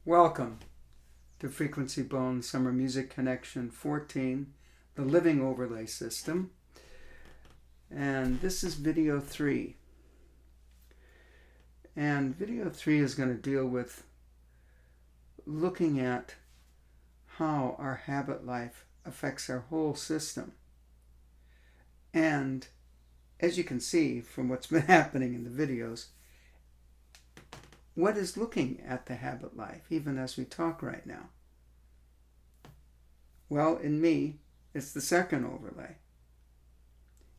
Welcome to Frequency Bone Summer Music Connection 14, the Living Overlay System. And this is video 3. And video 3 is going to deal with looking at how our habit life affects our whole system. And as you can see from what's been happening in the videos, what is looking at the habit life, even as we talk right now? Well, in me, it's the second overlay.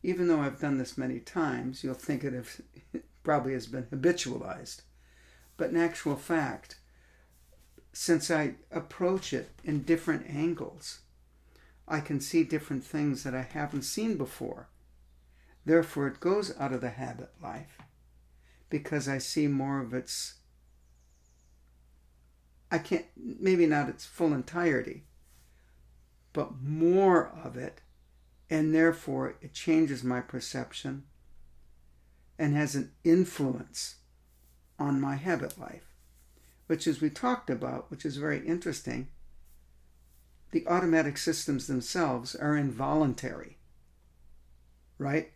Even though I've done this many times, you'll think it probably has been habitualized. But in actual fact, since I approach it in different angles, I can see different things that I haven't seen before. Therefore, it goes out of the habit life because I see more of its, maybe not its full entirety, but more of it, and therefore it changes my perception and has an influence on my habit life, which, as we talked about, which is very interesting, the automatic systems themselves are involuntary, right?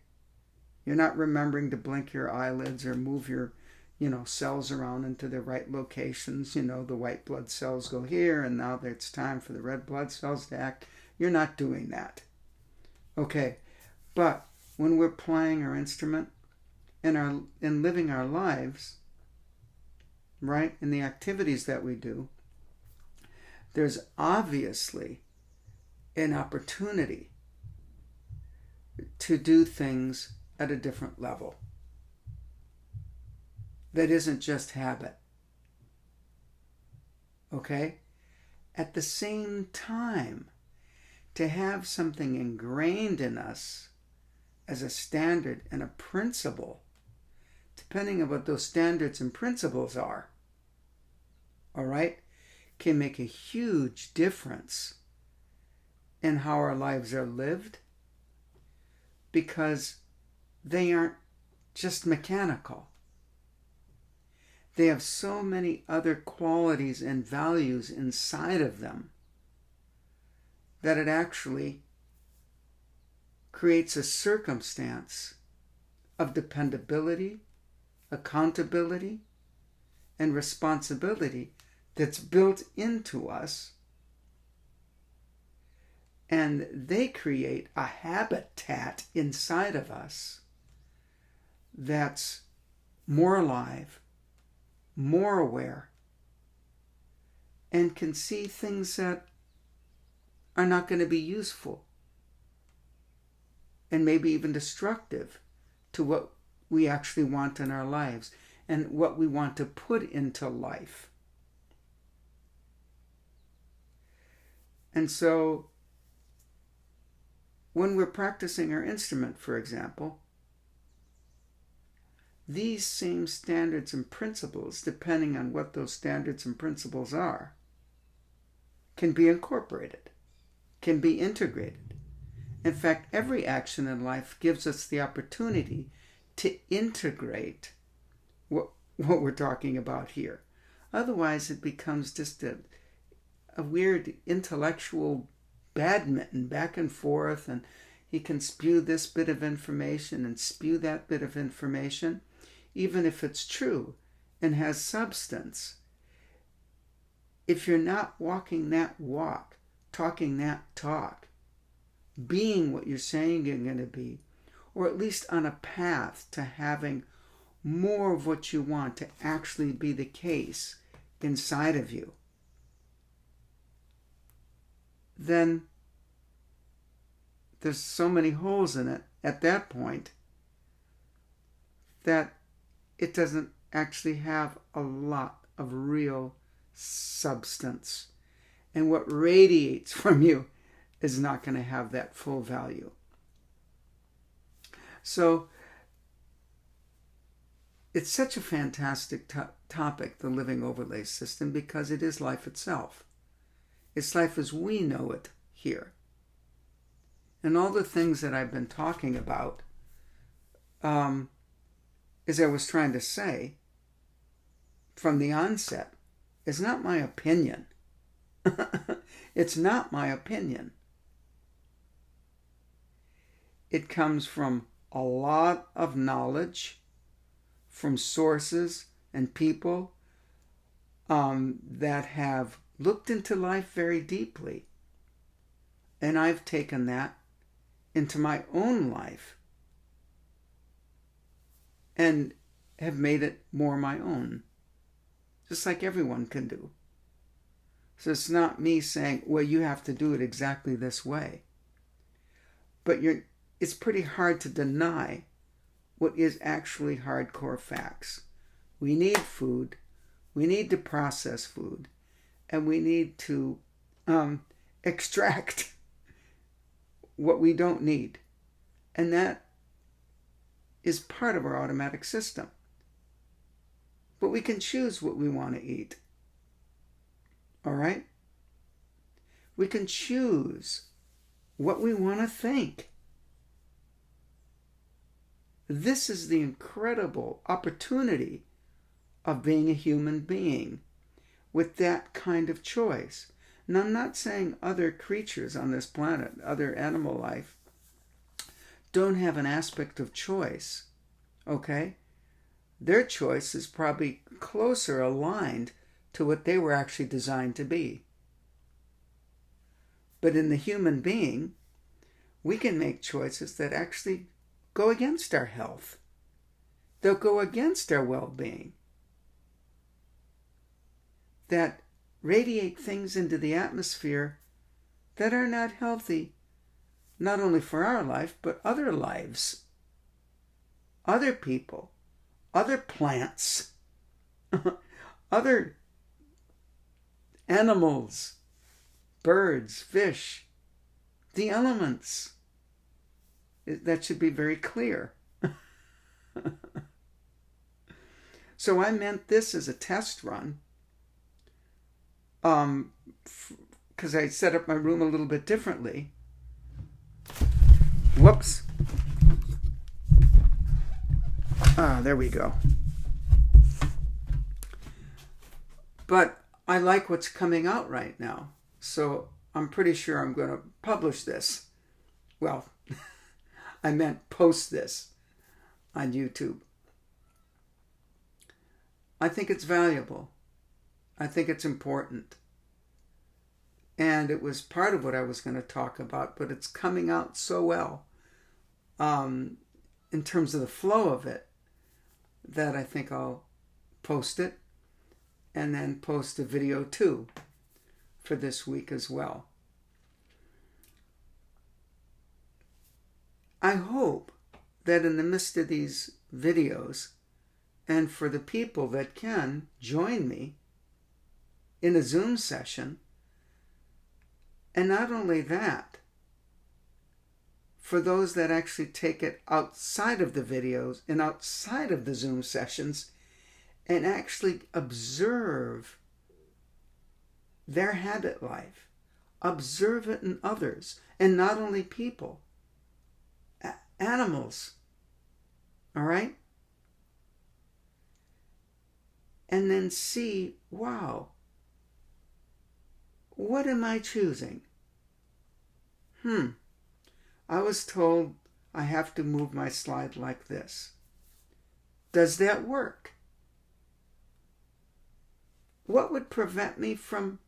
You're not remembering to blink your eyelids or move your cells around into the right locations. The white blood cells go here, and now it's time for the red blood cells to act. You're not doing that. Okay, but when we're playing our instrument and living our lives, right, in the activities that we do, there's obviously an opportunity to do things at a different level that isn't just habit. Okay? At the same time, to have something ingrained in us as a standard and a principle, depending on what those standards and principles are, all right, can make a huge difference in how our lives are lived, because they aren't just mechanical. They have so many other qualities and values inside of them that it actually creates a circumstance of dependability, accountability, and responsibility that's built into us. And they create a habitat inside of us that's more alive, more aware, and can see things that are not going to be useful and maybe even destructive to what we actually want in our lives and what we want to put into life. And so, when we're practicing our instrument, for example, these same standards and principles, depending on what those standards and principles are, can be incorporated, can be integrated. In fact, every action in life gives us the opportunity to integrate what we're talking about here. Otherwise, it becomes just a weird intellectual badminton back and forth, and he can spew this bit of information and spew that bit of information. Even if it's true and has substance, if you're not walking that walk, talking that talk, being what you're saying you're going to be, or at least on a path to having more of what you want to actually be the case inside of you, then there's so many holes in it at that point that it doesn't actually have a lot of real substance. And what radiates from you is not going to have that full value. So, it's such a fantastic topic, the living overlay system, because it is life itself. It's life as we know it here. And all the things that I've been talking about, as I was trying to say from the onset, is not my opinion. It's not my opinion. It comes from a lot of knowledge from sources and people that have looked into life very deeply. And I've taken that into my own life and have made it more my own, just like everyone can do. So it's not me saying, well, you have to do it exactly this way. But it's pretty hard to deny what is actually hardcore facts. We need food, we need to process food, and we need to extract what we don't need. And that is part of our automatic system. But we can choose what we want to eat. All right? We can choose what we want to think. This is the incredible opportunity of being a human being with that kind of choice. And I'm not saying other creatures on this planet, other animal life, don't have an aspect of choice, okay? Their choice is probably closer aligned to what they were actually designed to be. But in the human being, we can make choices that actually go against our health. They'll go against our well-being. That radiate things into the atmosphere that are not healthy, not only for our life, but other lives, other people, other plants, other animals, birds, fish, the elements. That should be very clear. So I meant this as a test run, because I set up my room a little bit differently. Whoops. There we go. But I like what's coming out right now, so I'm pretty sure I'm going to publish this. Well, I meant post this on YouTube. I think it's valuable. I think it's important. And it was part of what I was going to talk about, but it's coming out so well in terms of the flow of it that I think I'll post it and then post a video too for this week as well. I hope that in the midst of these videos, and for the people that can join me in a Zoom session, and not only that, for those that actually take it outside of the videos and outside of the Zoom sessions and actually observe their habit life, observe it in others, and not only people, animals, all right? And then see, wow, what am I choosing? I was told I have to move my slide like this. Does that work? What would prevent me from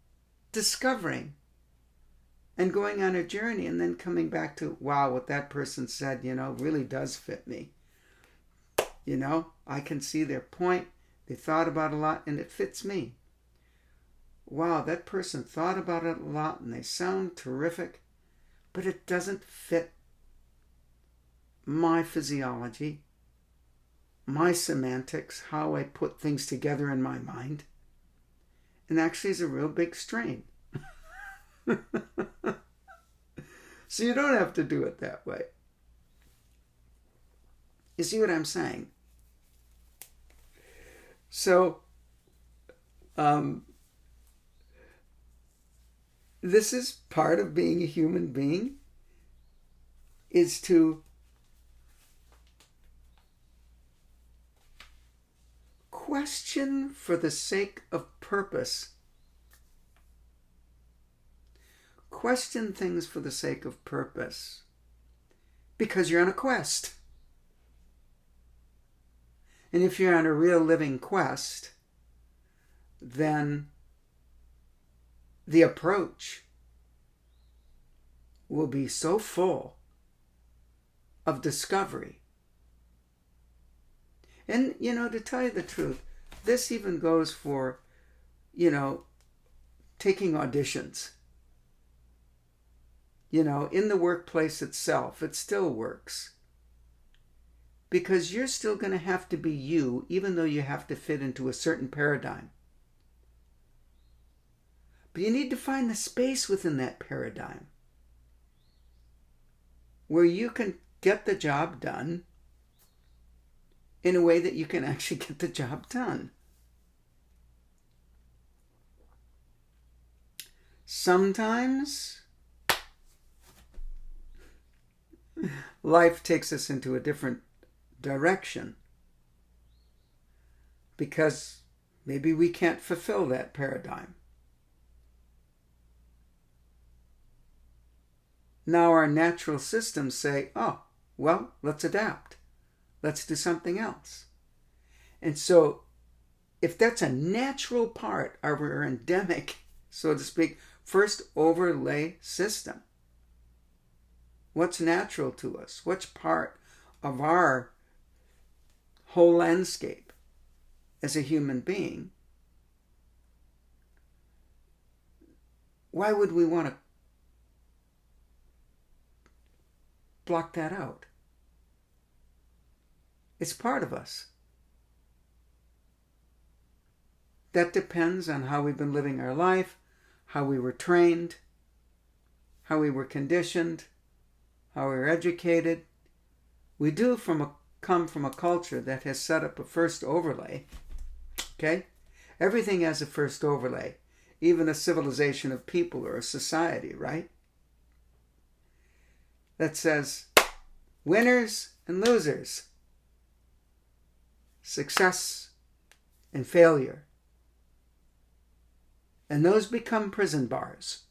discovering and going on a journey and then coming back to, wow, what that person said, really does fit me. I can see their point. They thought about it a lot and it fits me. Wow, that person thought about it a lot and they sound terrific, but it doesn't fit my physiology, my semantics, how I put things together in my mind. And actually is a real big strain. So you don't have to do it that way. You see what I'm saying? So, this is part of being a human being, is to question for the sake of purpose. Question things for the sake of purpose, because you're on a quest. And if you're on a real living quest, then the approach will be so full of discovery. And, to tell you the truth, this even goes for, taking auditions. In the workplace itself, it still works. Because you're still going to have to be you, even though you have to fit into a certain paradigm. But you need to find the space within that paradigm where you can get the job done in a way that you can actually get the job done. Sometimes life takes us into a different direction because maybe we can't fulfill that paradigm. Now our natural systems say, oh, well, let's adapt. Let's do something else. And so if that's a natural part of our endemic, so to speak, first overlay system, what's natural to us? Which part of our whole landscape as a human being? Why would we want to block that out? It's part of us. That depends on how we've been living our life, how we were trained, how we were conditioned, how we were educated. We do come from a culture that has set up a first overlay. Okay? Everything has a first overlay. Even a civilization of people or a society, right? That says winners and losers, success and failure. And those become prison bars.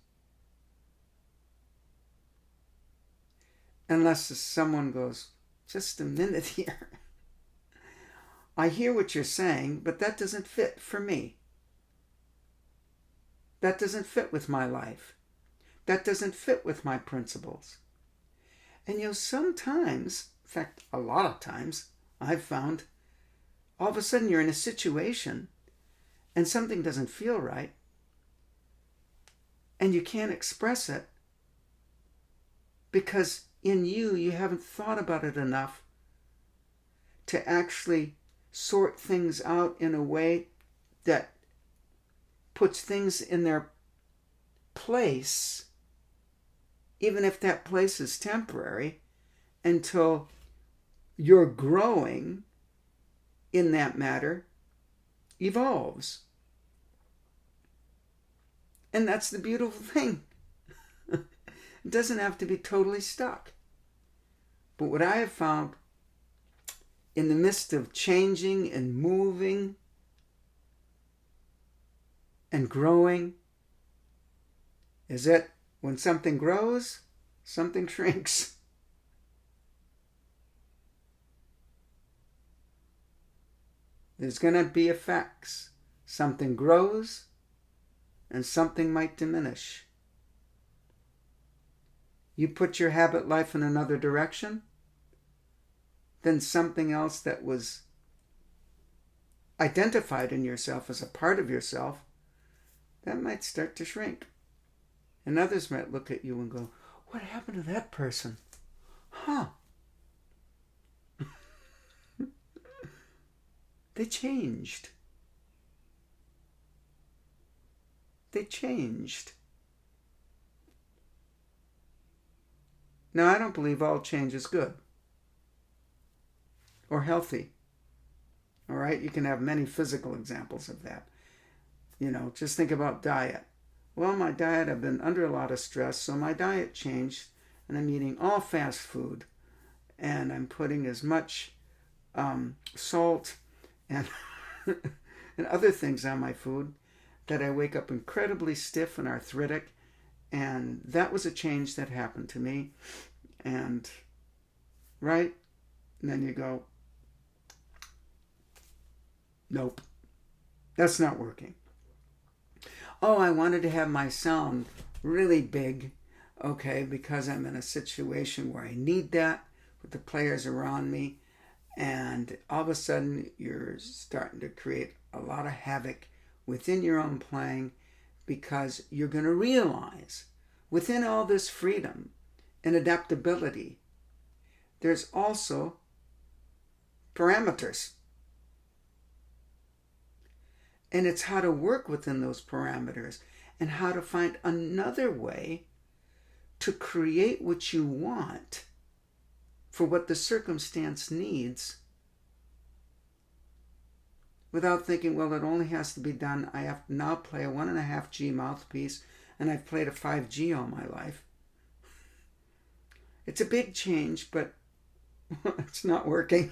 Unless someone goes, just a minute here. I hear what you're saying, but that doesn't fit for me. That doesn't fit with my life. That doesn't fit with my principles. And sometimes, in fact, a lot of times, I've found all of a sudden you're in a situation and something doesn't feel right and you can't express it because in you haven't thought about it enough to actually sort things out in a way that puts things in their place, even if that place is temporary, until your growing in that matter evolves. And that's the beautiful thing. It doesn't have to be totally stuck. But what I have found in the midst of changing and moving and growing is that when something grows, something shrinks. There's going to be effects. Something grows and something might diminish. You put your habit life in another direction, then something else that was identified in yourself as a part of yourself, that might start to shrink. And others might look at you and go, what happened to that person? Huh. They changed. They changed. Now, I don't believe all change is good or healthy. All right? You can have many physical examples of that. Just think about diet. Well, my diet, I've been under a lot of stress, so my diet changed, and I'm eating all fast food, and I'm putting as much salt and and other things on my food that I wake up incredibly stiff and arthritic. And that was a change that happened to me. And, right? And then you go, nope, that's not working. Oh, I wanted to have my sound really big, okay, because I'm in a situation where I need that with the players around me. And all of a sudden, you're starting to create a lot of havoc within your own playing, because you're going to realize within all this freedom and adaptability, there's also parameters. And it's how to work within those parameters and how to find another way to create what you want for what the circumstance needs, without thinking, well, it only has to be done. I have to now play a 1.5 G mouthpiece, and I've played a 5 G all my life. It's a big change, but it's not working.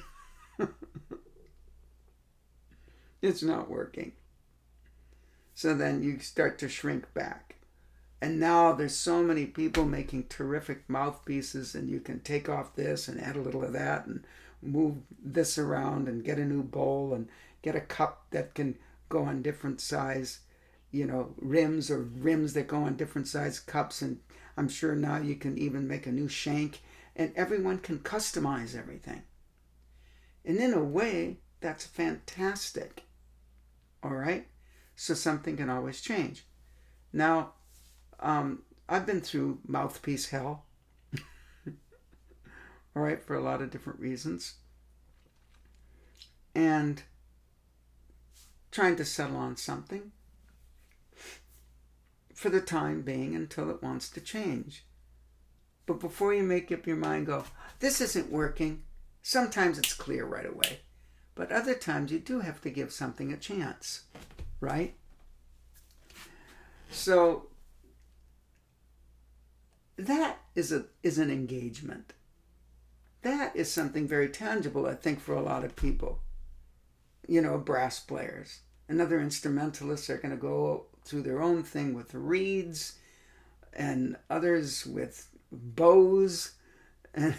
It's not working. So then you start to shrink back. And now there's so many people making terrific mouthpieces, and you can take off this and add a little of that and move this around and get a new bowl and get a cup that can go on different size, rims, or rims that go on different size cups. And I'm sure now you can even make a new shank, and everyone can customize everything. And in a way, that's fantastic. All right? So something can always change. Now, I've been through mouthpiece hell, all right, for a lot of different reasons. And trying to settle on something for the time being until it wants to change. But before you make up your mind, go, this isn't working. Sometimes it's clear right away. But other times you do have to give something a chance, right? So that is an engagement. That is something very tangible, I think, for a lot of people. Brass players and other instrumentalists are going to go through their own thing with reeds, and others with bows, and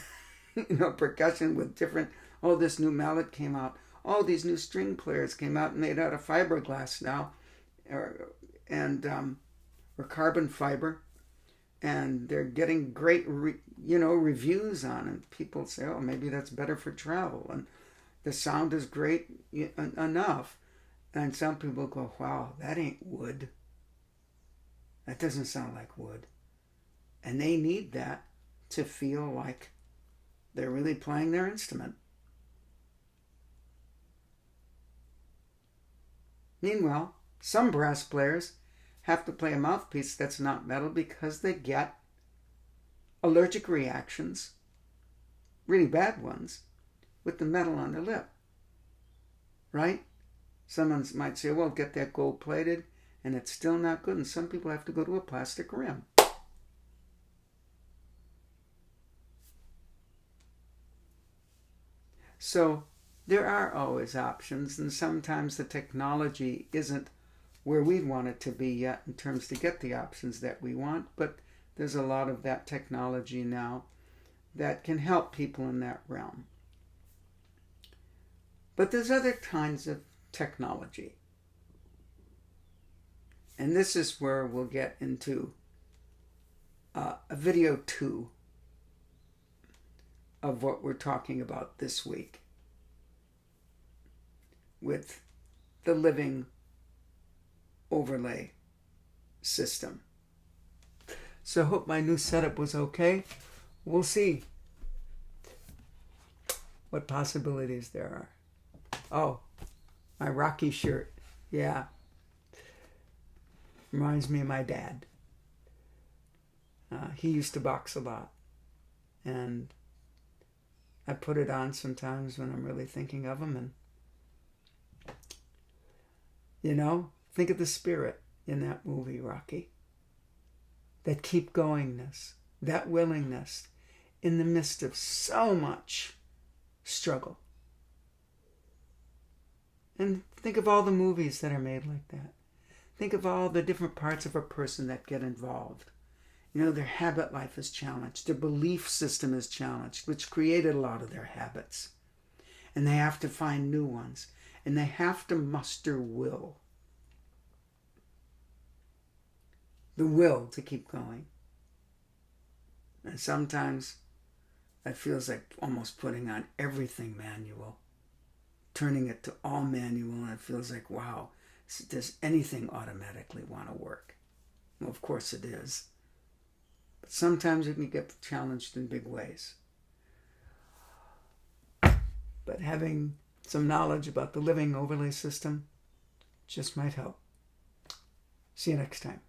percussion with different. Oh, this new mallet came out. Oh, these new string players came out made out of fiberglass now, or carbon fiber, and they're getting great reviews on it. People say, oh, maybe that's better for travel, and the sound is great enough. And some people go, wow, that ain't wood. That doesn't sound like wood. And they need that to feel like they're really playing their instrument. Meanwhile, some brass players have to play a mouthpiece that's not metal because they get allergic reactions, really bad ones, with the metal on their lip. Right? Someone might say, well, get that gold plated, and it's still not good. And some people have to go to a plastic rim. So there are always options, and sometimes the technology isn't where we want it to be yet in terms to get the options that we want, but there's a lot of that technology now that can help people in that realm. But there's other kinds of technology. And this is where we'll get into a video 2 of what we're talking about this week with the living overlay system. So I hope my new setup was okay. We'll see what possibilities there are. Oh, my Rocky shirt. Yeah. Reminds me of my dad. He used to box a lot. And I put it on sometimes when I'm really thinking of him. And, think of the spirit in that movie, Rocky. That keep goingness, that willingness in the midst of so much struggle. And think of all the movies that are made like that. Think of all the different parts of a person that get involved. You know, their habit life is challenged. Their belief system is challenged, which created a lot of their habits. And they have to find new ones. And they have to muster will. The will to keep going. And sometimes that feels like almost putting on everything manual. Turning it to all manual, and it feels like, wow, does anything automatically want to work? Well, of course it is. But sometimes it can get challenged in big ways. But having some knowledge about the living overlay system just might help. See you next time.